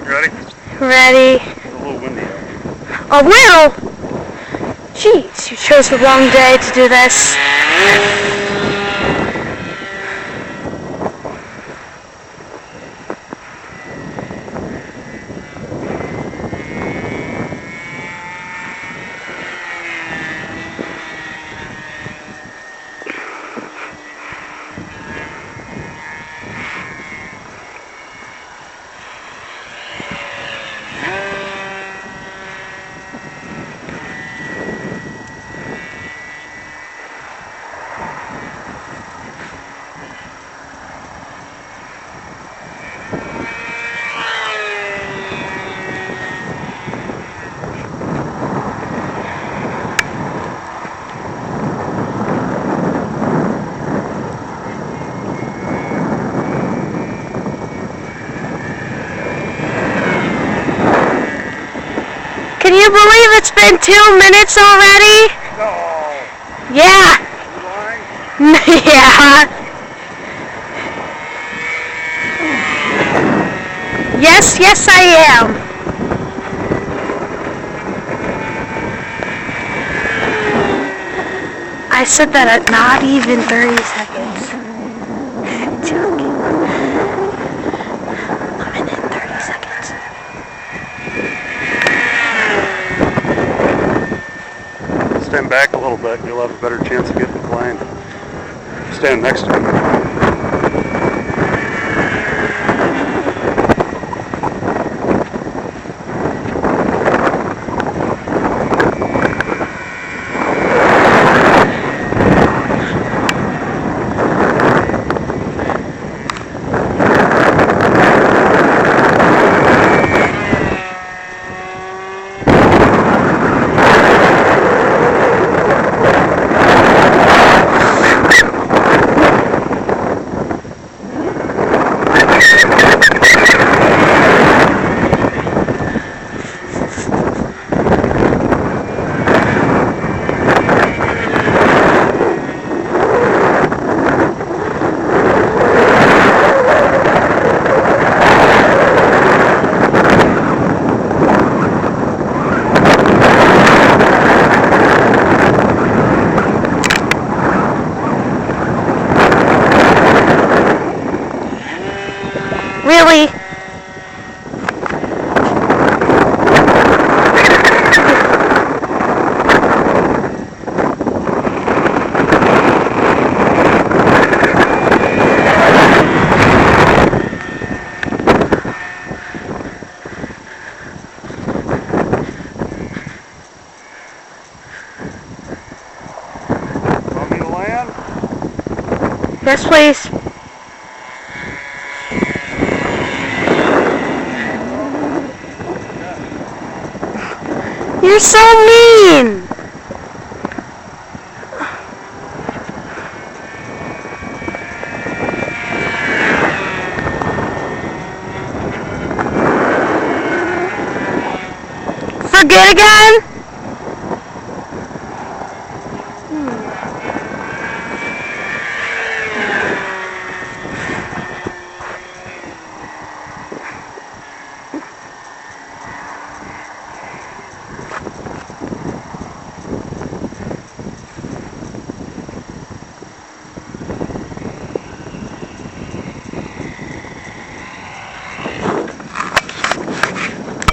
Ready? Ready. It's a little windy out. A little? Jeez, you chose the wrong day to do this. Can you believe it's been 2 minutes already? No. Yeah. You lying? Yeah. Yes, I am. I said that at not even 30 seconds. Joking. A minute, 30 seconds. Stand back a little bit, you'll have a better chance of getting the plane. Stand next to him. Really? Want me to land? Yes, please. You're so mean! Forget again?